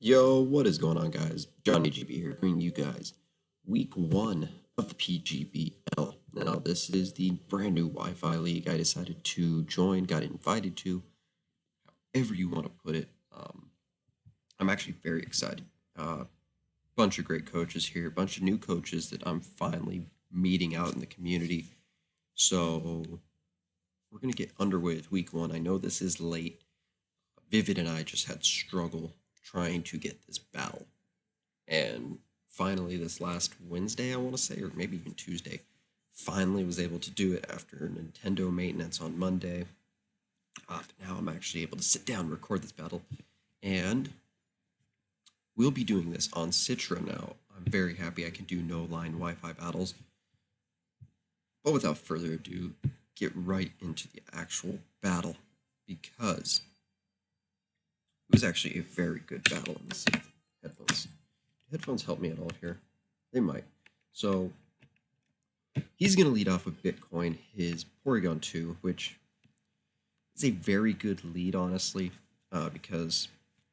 Yo, what is going on, guys? John PGB here, bringing you guys week one of the PGBL. Now, this is the brand new Wi-Fi league I decided to join, got invited to, however you want to put it. I'm actually very excited. Bunch of great coaches here, a bunch of new coaches that I'm finally meeting out in the community. So, we're going to get underway with week one. I know this is late. Vivid and I just had struggle trying to get this battle. And finally, this last Wednesday, I want to say, or maybe even Tuesday, finally was able to do it after Nintendo maintenance on Monday. But now I'm actually able to sit down and record this battle. And we'll be doing this on Citra now. I'm very happy I can do no-line Wi-Fi battles. But without further ado, get right into the actual battle, because it was actually a very good battle in this headphones. Do headphones help me at all here? They might. So he's going to lead off with Bitcoin, his Porygon 2, which is a very good lead, honestly, because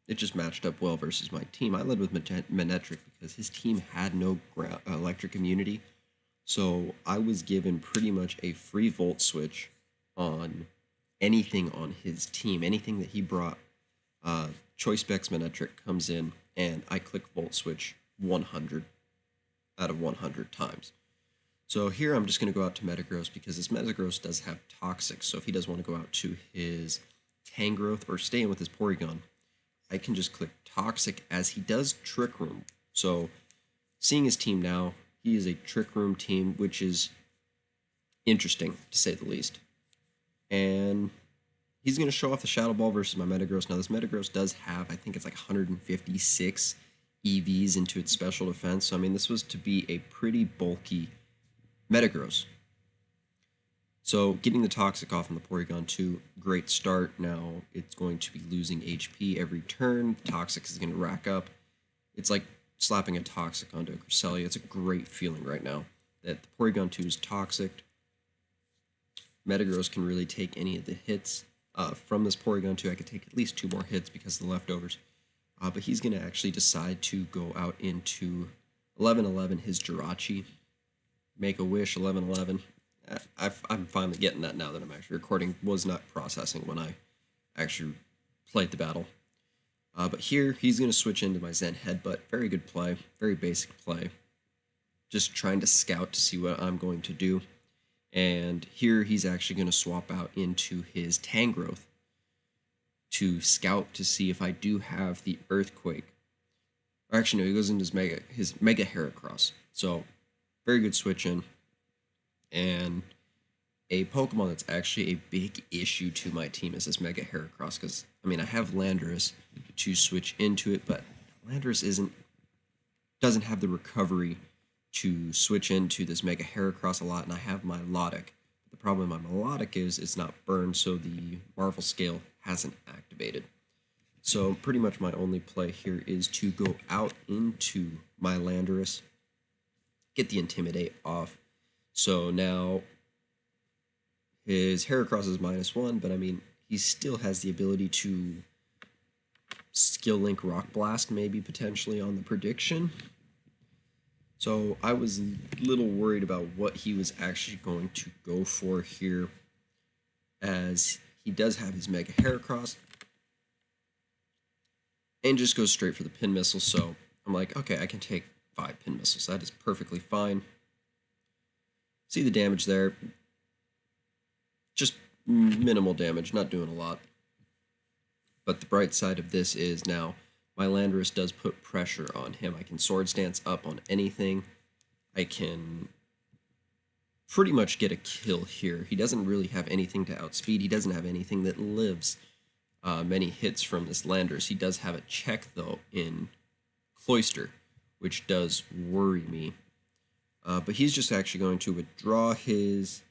it just matched up well versus my team. I led with Manectric because his team had no electric immunity, so I was given pretty much a free volt switch on anything on his team, anything that he brought. Choice Specs Manectric comes in, and I click Volt Switch 100 out of 100 times. So here I'm just going to go out to Metagross because this Metagross does have Toxic, so if he does want to go out to his Tangrowth or stay in with his Porygon, I can just click Toxic as he does Trick Room. So seeing his team now, he is a Trick Room team, which is interesting to say the least. And he's going to show off the Shadow Ball versus my Metagross. Now, this Metagross does have, I think it's like 156 EVs into its special defense. So, I mean, this was to be a pretty bulky Metagross. So, getting the Toxic off on the Porygon 2, great start. Now, it's going to be losing HP every turn. Toxic is going to rack up. It's like slapping a Toxic onto a Cresselia. It's a great feeling right now that the Porygon 2 is Toxic. Metagross can really take any of the hits. From this Porygon 2, I could take at least 2 more hits because of the leftovers. But he's going to actually decide to go out into 11-11, his Jirachi. Make a Wish, 11-11. I'm finally getting that now that I'm actually recording. Was not processing when I actually played the battle. But here, he's going to switch into my Zen Headbutt. Very good play. Very basic play. Just trying to scout to see what I'm going to do. And here he's actually going to swap out into his Tangrowth to scout to see if I do have the Earthquake. Or actually, no, he goes into his Mega Heracross. So, very good switch in. And a Pokemon that's actually a big issue to my team is this Mega Heracross. Because, I mean, I have Landorus to switch into it, but Landorus doesn't have the recovery to switch into this Mega Heracross a lot, and I have my Melodic. The problem with my Melodic is it's not burned, so the Marvel Scale hasn't activated. So pretty much my only play here is to go out into my Landorus, get the Intimidate off. So now his Heracross is -1, but I mean, he still has the ability to Skill Link Rock Blast, maybe potentially on the prediction. So I was a little worried about what he was actually going to go for here, as he does have his Mega Heracross and just goes straight for the Pin Missile. So I'm like, okay, I can take 5 Pin Missiles. That is perfectly fine. See the damage there. Just minimal damage, not doing a lot. But the bright side of this is now my Landorus does put pressure on him. I can Swords Dance up on anything. I can pretty much get a kill here. He doesn't really have anything to outspeed. He doesn't have anything that lives many hits from this Landorus. He does have a check, though, in Cloyster, which does worry me. But he's just actually going to withdraw his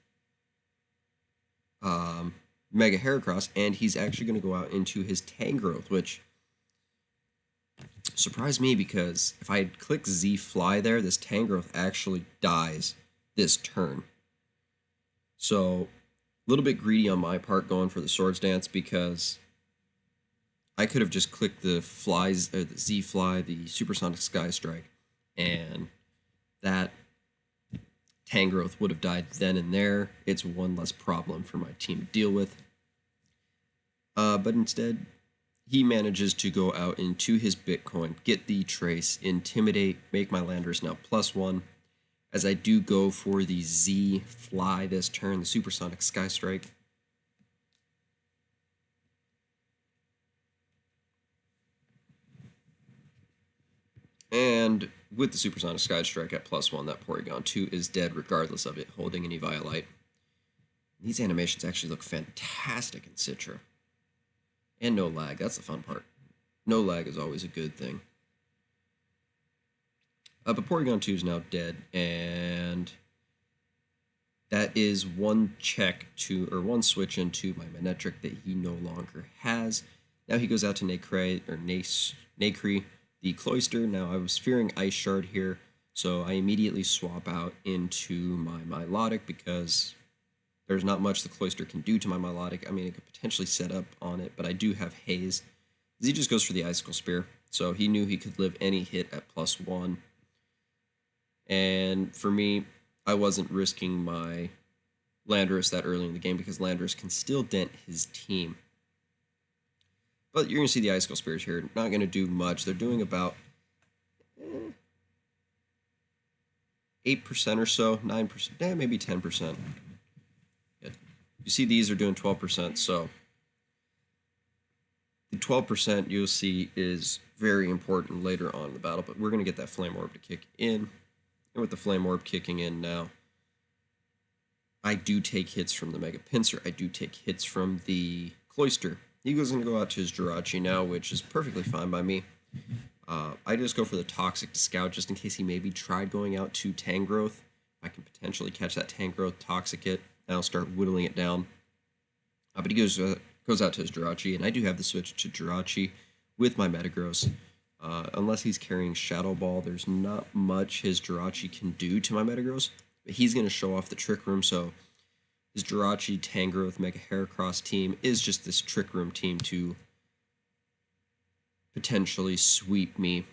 Mega Heracross, and he's actually going to go out into his Tangrowth, which surprised me because if I had clicked Z Fly there, this Tangrowth actually dies this turn. So, a little bit greedy on my part going for the Swords Dance because I could have just clicked the flies, or the Z fly, the supersonic sky strike, and that Tangrowth would have died then and there. It's one less problem for my team to deal with. But instead, he manages to go out into his Bitcoin, get the trace, intimidate, make my landers now +1. As I do go for the Z fly this turn, the supersonic sky strike. And with the supersonic sky strike at +1, that Porygon 2 is dead regardless of it holding any Violite. These animations actually look fantastic in Citra. And no lag, that's the fun part. No lag is always a good thing. But Porygon 2 is now dead, and that is one check to, or one switch into my Manectric that he no longer has. Now he goes out to Nacre, the Cloyster. Now I was fearing Ice Shard here, so I immediately swap out into my Milotic because there's not much the Cloyster can do to my Milotic. I mean, it could potentially set up on it, but I do have Haze. He just goes for the Icicle Spear, so he knew he could live any hit at +1. And for me, I wasn't risking my Landorus that early in the game because Landorus can still dent his team. But you're going to see the Icicle Spears here. Not going to do much. They're doing about 8% or so, 9%, maybe 10%. You see these are doing 12%, so the 12% you'll see is very important later on in the battle, but we're going to get that Flame Orb to kick in. And with the Flame Orb kicking in now, I do take hits from the Mega Pinsir. I do take hits from the Cloyster. Eagle's going to go out to his Jirachi now, which is perfectly fine by me. I just go for the Toxic to scout just in case he maybe tried going out to Tangrowth. I can potentially catch that Tangrowth, Toxic it, and I'll start whittling it down. But he goes out to his Jirachi, and I do have the switch to Jirachi with my Metagross. Unless he's carrying Shadow Ball, there's not much his Jirachi can do to my Metagross. But he's going to show off the Trick Room, so his Jirachi, Tangrowth, Mega Heracross team is just this Trick Room team to potentially sweep me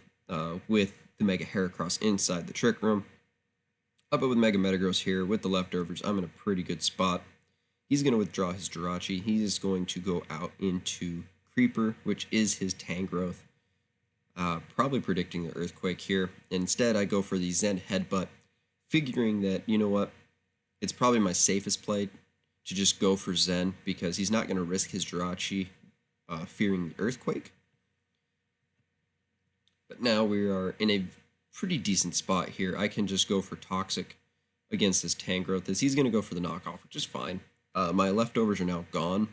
with the Mega Heracross inside the Trick Room. But with Mega Metagross here, with the leftovers, I'm in a pretty good spot. He's going to withdraw his Jirachi. He is going to go out into Creeper, which is his Tangrowth. Probably predicting the Earthquake here. Instead, I go for the Zen Headbutt, figuring that, you know what, it's probably my safest play to just go for Zen, because he's not going to risk his Jirachi fearing the Earthquake. But now we are in a pretty decent spot here. I can just go for Toxic against this Tangrowth, as he's going to go for the knockoff, which is fine. My leftovers are now gone,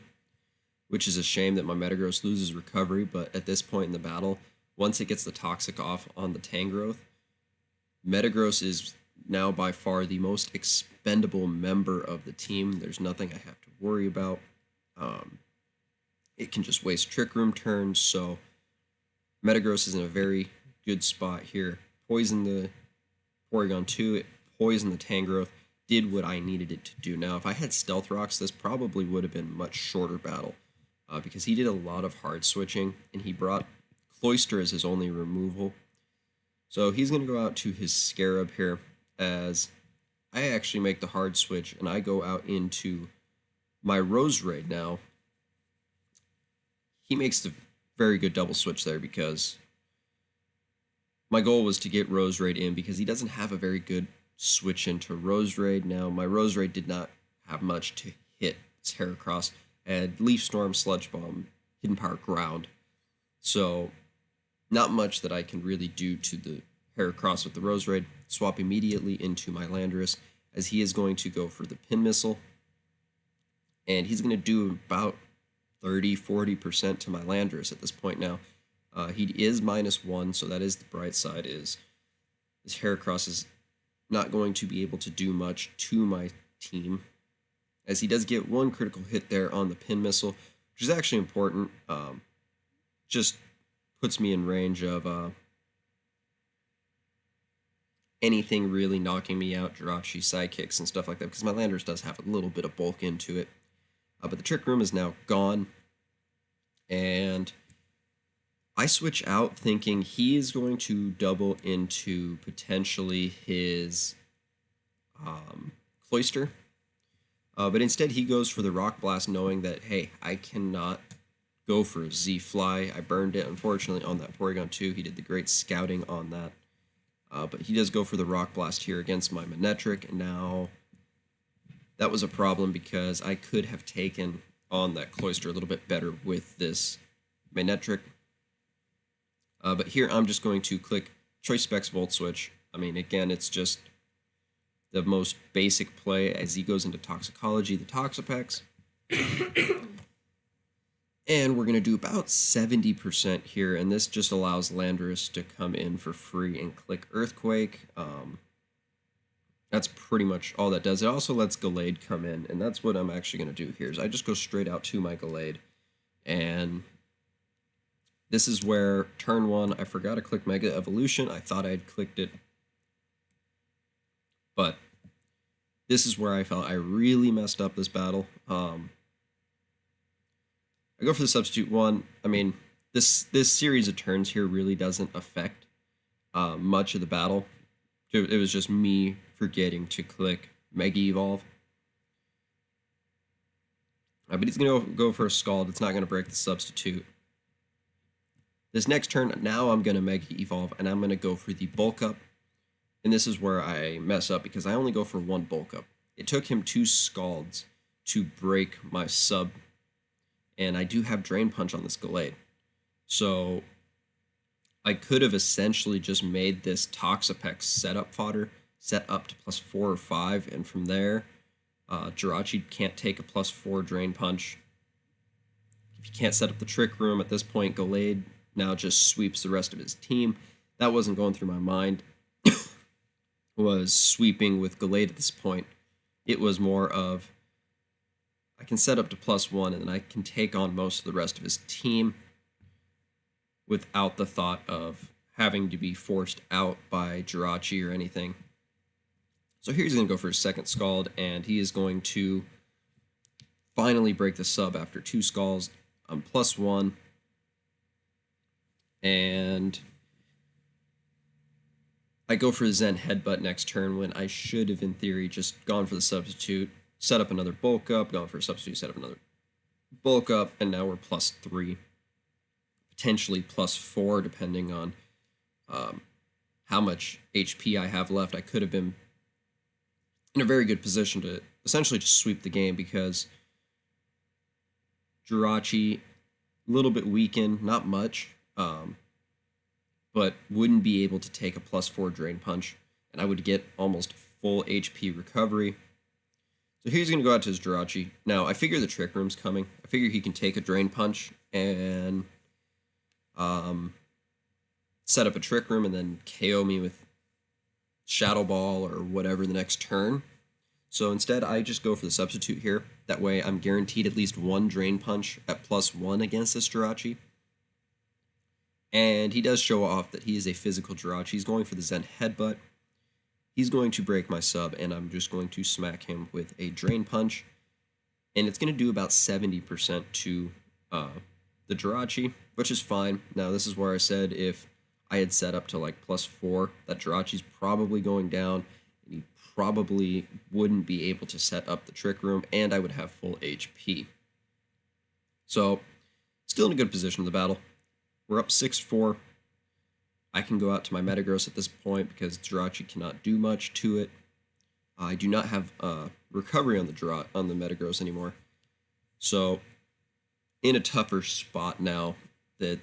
which is a shame that my Metagross loses recovery, but at this point in the battle, once it gets the Toxic off on the Tangrowth, Metagross is now by far the most expendable member of the team. There's nothing I have to worry about. It can just waste Trick Room turns, so Metagross is in a very good spot here. Poison the Porygon 2, it poisoned the Tangrowth, did what I needed it to do. Now, if I had Stealth Rocks, this probably would have been a much shorter battle, because he did a lot of hard switching, and he brought Cloyster as his only removal. So he's going to go out to his Scarab here, as I actually make the hard switch, and I go out into my Roserade now. He makes the very good double switch there, because my goal was to get Roserade in, because he doesn't have a very good switch into Roserade. Now, my Roserade did not have much to hit his Heracross. I had Leaf Storm, Sludge Bomb, Hidden Power, Ground. So, not much that I can really do to the Heracross with the Roserade. Swap immediately into my Landorus, as he is going to go for the Pin Missile. And he's going to do about 30-40% to my Landorus at this point now. He is -1, so that is the bright side, is this Heracross is not going to be able to do much to my team, as he does get one critical hit there on the Pin Missile, which is actually important. Just puts me in range of anything really knocking me out, Jirachi, Sidekicks, and stuff like that, because my Landorus does have a little bit of bulk into it. But the Trick Room is now gone, and I switch out thinking he is going to double into potentially his Cloister. But instead he goes for the Rock Blast knowing that, hey, I cannot go for a Z-Fly. I burned it, unfortunately, on that Porygon 2. He did the great scouting on that. But he does go for the Rock Blast here against my Manectric, and now that was a problem because I could have taken on that Cloister a little bit better with this Manectric. But here I'm just going to click Choice Specs Volt Switch. I mean, again, it's just the most basic play as he goes into Toxicology, the Toxapex. And we're going to do about 70% here, and this just allows Landorus to come in for free and click Earthquake. That's pretty much all that does. It also lets Gallade come in, and that's what I'm actually going to do here. Is I just go straight out to my Gallade, and this is where turn 1, I forgot to click Mega Evolution. I thought I had clicked it, but this is where I felt I really messed up this battle. I go for the Substitute 1. I mean, this series of turns here really doesn't affect much of the battle. It was just me forgetting to click Mega Evolve. But he's going to go for a Scald. It's not going to break the Substitute. This next turn, now I'm going to Mega Evolve, and I'm going to go for the Bulk Up. And this is where I mess up, because I only go for one Bulk Up. It took him 2 Scalds to break my sub, and I do have Drain Punch on this Gallade. So I could have essentially just made this Toxapex setup fodder, set up to +4 or 5, and from there, Jirachi can't take a +4 Drain Punch. If you can't set up the Trick Room at this point, Gallade now just sweeps the rest of his team. That wasn't going through my mind. Was sweeping with Gallade at this point. It was more of, I can set up to +1 and then I can take on most of the rest of his team without the thought of having to be forced out by Jirachi or anything. So here he's going to go for his second Scald, and he is going to finally break the sub after 2 Scalds. I'm +1. And I go for the Zen Headbutt next turn when I should have, in theory, just gone for the Substitute, set up another Bulk Up, gone for a Substitute, set up another Bulk Up, and now we're +3. Potentially +4, depending on how much HP I have left. I could have been in a very good position to essentially just sweep the game, because Jirachi, a little bit weakened, not much, but wouldn't be able to take a +4 Drain Punch, and I would get almost full HP recovery. So he's going to go out to his Jirachi. Now, I figure the Trick Room's coming. I figure he can take a Drain Punch and set up a Trick Room and then KO me with Shadow Ball or whatever the next turn. So instead, I just go for the Substitute here. That way, I'm guaranteed at least 1 Drain Punch at +1 against this Jirachi. And he does show off that he is a physical Jirachi. He's going for the Zen Headbutt. He's going to break my sub, and I'm just going to smack him with a Drain Punch. And it's going to do about 70% to the Jirachi, which is fine. Now, this is where I said if I had set up to like +4, that Jirachi's probably going down, and he probably wouldn't be able to set up the Trick Room, and I would have full HP. So, still in a good position in the battle. We're up 6-4. I can go out to my Metagross at this point because Jirachi cannot do much to it. I do not have recovery on the Metagross anymore. So, in a tougher spot now that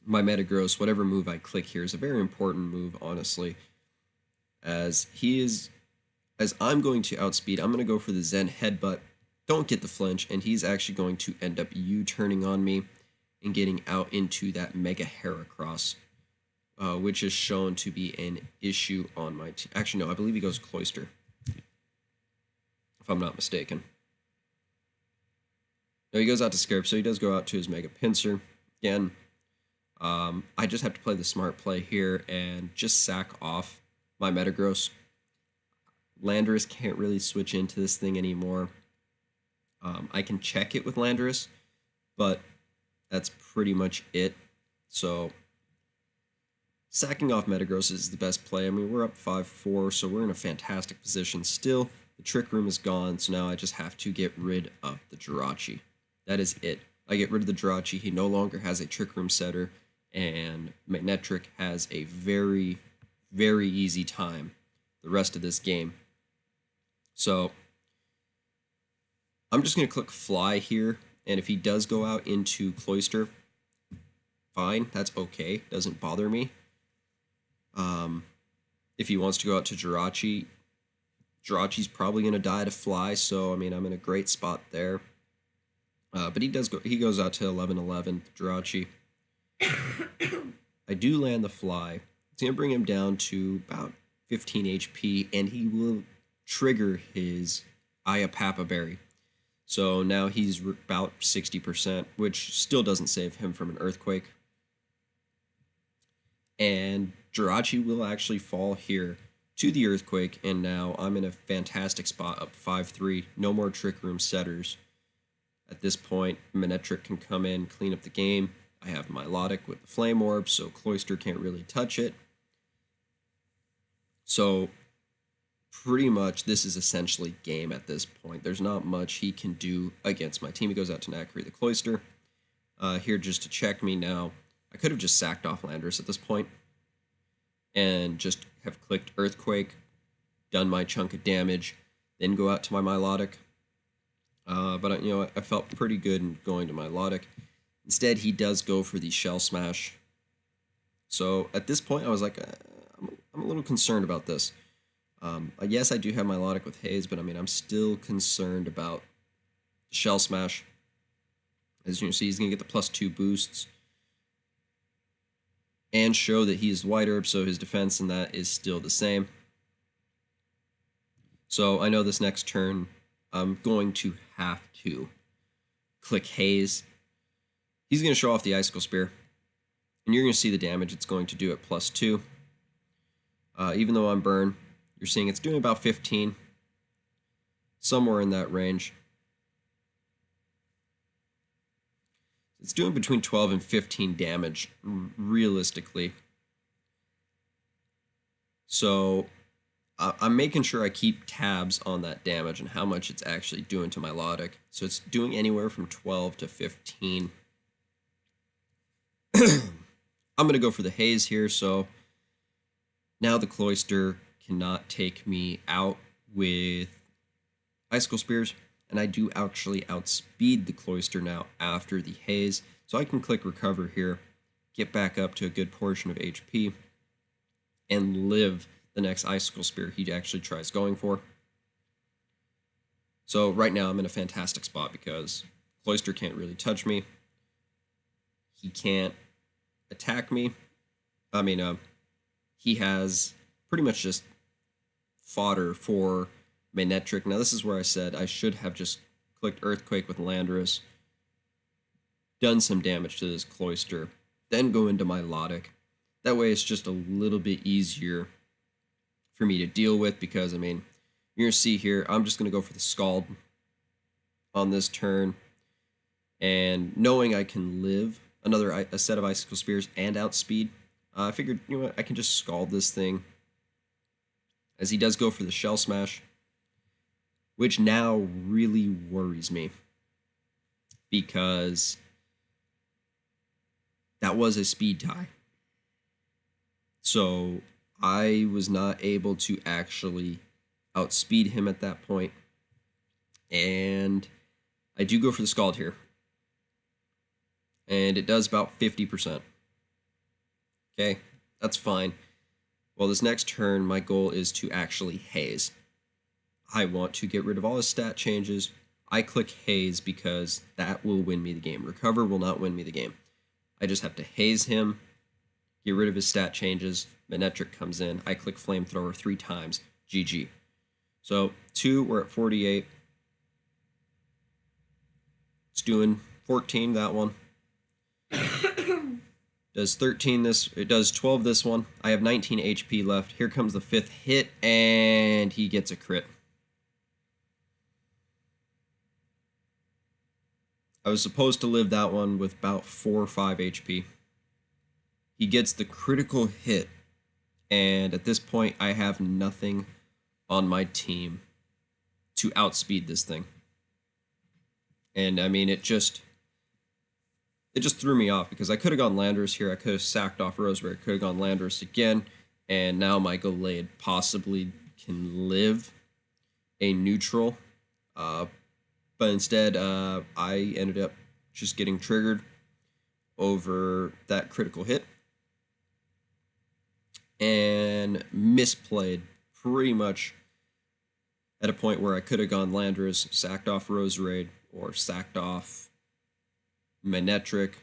my Metagross, whatever move I click here, is a very important move, honestly. As I'm going to outspeed, I'm going to go for the Zen Headbutt. Don't get the flinch, and he's actually going to end up U-turning on me and getting out into that Mega Heracross, which is shown to be an issue on my team. Actually, no, I believe he goes Cloister, if I'm not mistaken. No, he goes out to Scarab, so he does go out to his Mega Pinsir. Again, I just have to play the smart play here and just sack off my Metagross. Landorus can't really switch into this thing anymore. I can check it with Landorus, but that's pretty much it. So sacking off Metagross is the best play. I mean, we're up 5-4, so we're in a fantastic position still. The Trick Room is gone, so now I just have to get rid of the Jirachi. That is it. I get rid of the Jirachi. He no longer has a Trick Room setter, and Manectric has a very, very easy time the rest of this game. So I'm just going to click Fly here, and if he does go out into Cloyster, fine, that's okay, doesn't bother me. If he wants to go out to Jirachi, Jirachi's probably going to die to Fly, so I mean, I'm in a great spot there. But he goes out to 11-11, Jirachi. I do land the Fly. It's going to bring him down to about 15 HP, and he will trigger his Ayapapa Berry. So now he's about 60%, which still doesn't save him from an Earthquake. And Jirachi will actually fall here to the Earthquake, and now I'm in a fantastic spot, up 5-3. No more Trick Room setters. At this point, Manectric can come in, clean up the game. I have Milotic with the Flame Orb, so Cloyster can't really touch it. So pretty much this is essentially game at this point. There's not much he can do against my team. He goes out to Nacri the Cloyster. Here just to check me now. I could have just sacked off Landorus at this point and just have clicked Earthquake, done my chunk of damage, then go out to my Milotic. But you know, I felt pretty good in going to Milotic. Instead, he does go for the Shell Smash. So at this point, I was like, I'm a little concerned about this. Yes, I do have Milotic with Haze, but I mean, I'm still concerned about the Shell Smash. As you can see, he's going to get the +2 boosts and show that he is White Herb, so his defense and that is still the same. So I know this next turn, I'm going to have to click Haze. He's going to show off the Icicle Spear, and you're going to see the damage it's going to do at +2. Even though I'm Burn, you're seeing it's doing about 15, somewhere in that range. It's doing between 12 and 15 damage, realistically. So I'm making sure I keep tabs on that damage and how much it's actually doing to Milotic. So it's doing anywhere from 12 to 15. I'm going to go for the Haze here, so now the Cloyster cannot take me out with Icicle Spears, and I do actually outspeed the Cloyster now after the Haze, so I can click Recover here, get back up to a good portion of HP, and live the next Icicle Spear he actually tries going for. So right now I'm in a fantastic spot because Cloyster can't really touch me. He can't attack me. I mean, he has pretty much just fodder for Manectric. Now this is where I said I should have just clicked Earthquake with Landorus, done some damage to this Cloyster, then go into Milotic. That way it's just a little bit easier for me to deal with because, I mean, you're going to see here, I'm just going to go for the Scald on this turn, and knowing I can live a set of Icicle Spears and outspeed, I figured, you know what, I can just Scald this thing, as he does go for the Shell Smash, which now really worries me, because that was a speed tie. So I was not able to actually outspeed him at that point, and I do go for the Scald here, and it does about 50%. Okay, that's fine. Well, this next turn, my goal is to actually Haze. I want to get rid of all his stat changes. I click Haze because that will win me the game. Recover will not win me the game. I just have to Haze him, get rid of his stat changes. Manectric comes in. I click Flamethrower 3 times. GG. So 2, we're at 48. It's doing 14, that one. Does 13 this, it does 12 this one. I have 19 HP left. Here comes the 5th hit, and he gets a crit. I was supposed to live that one with about 4 or 5 HP. He gets the critical hit, and at this point, I have nothing on my team to outspeed this thing. And I mean, it just threw me off because I could have gone Landorus here. I could have sacked off Rosemary. I could have gone Landorus again, and now my Gallade possibly can live a neutral. But instead, I ended up just getting triggered over that critical hit and misplayed pretty much at a point where I could have gone Landorus, sacked off Roserade, or sacked off Manectric.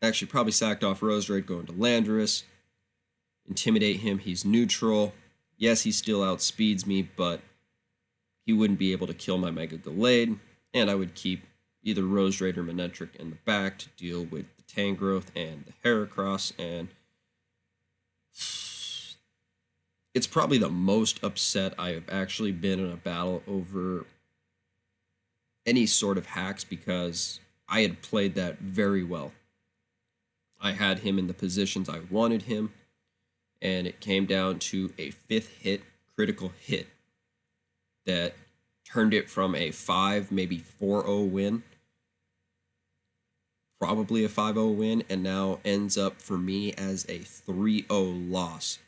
Actually, probably sacked off Roserade, going to Landorus, intimidate him. He's neutral. Yes, he still outspeeds me, but he wouldn't be able to kill my Mega Gallade, and I would keep either Roserade or Manectric in the back to deal with the Tangrowth and the Heracross, and it's probably the most upset I have actually been in a battle over any sort of hacks because I had played that very well. I had him in the positions I wanted him, and it came down to a 5th hit critical hit that turned it from a 5, maybe 4-0 win, probably a 5-0 win, and now ends up for me as a 3-0 loss,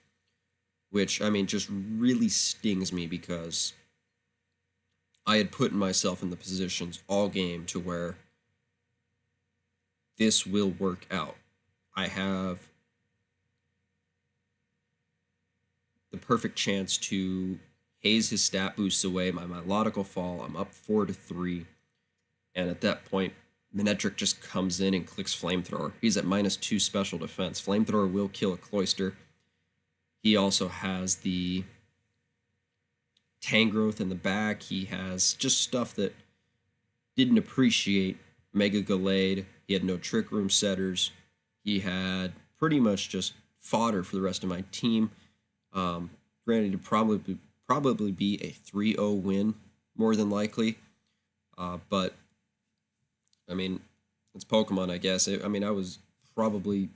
which, I mean, just really stings me because I had put myself in the positions all game to where this will work out. I have the perfect chance to haze his stat boosts away, my Melodical Fall. I'm up 4-3, and at that point, Manectric just comes in and clicks Flamethrower. He's at -2 special defense. Flamethrower will kill a Cloyster. He also has the Tangrowth in the back. He has just stuff that didn't appreciate Mega Gallade. He had no Trick Room setters. He had pretty much just fodder for the rest of my team. Granted, it'd probably be a 3-0 win, more than likely. But, I mean, it's Pokemon, I guess. I mean, I was probably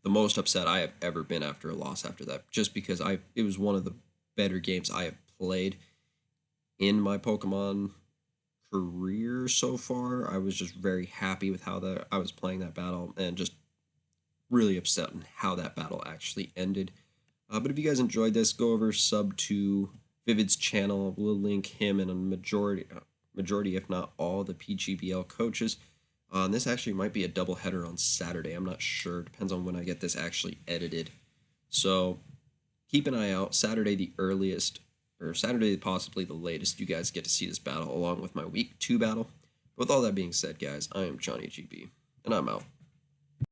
the most upset I have ever been after a loss after that, just because it was one of the better games I have played in my Pokemon career so far. I was just very happy with how I was playing that battle, and just really upset on how that battle actually ended. But if you guys enjoyed this, go over, sub to Vivid's channel. We'll link him and a majority, if not all, the PGBL coaches. This actually might be a double header on Saturday. I'm not sure. Depends on when I get this actually edited. So keep an eye out. Saturday the earliest, or Saturday possibly the latest, you guys get to see this battle along with my Week 2 battle. With all that being said, guys, I am Johnny GB, and I'm out.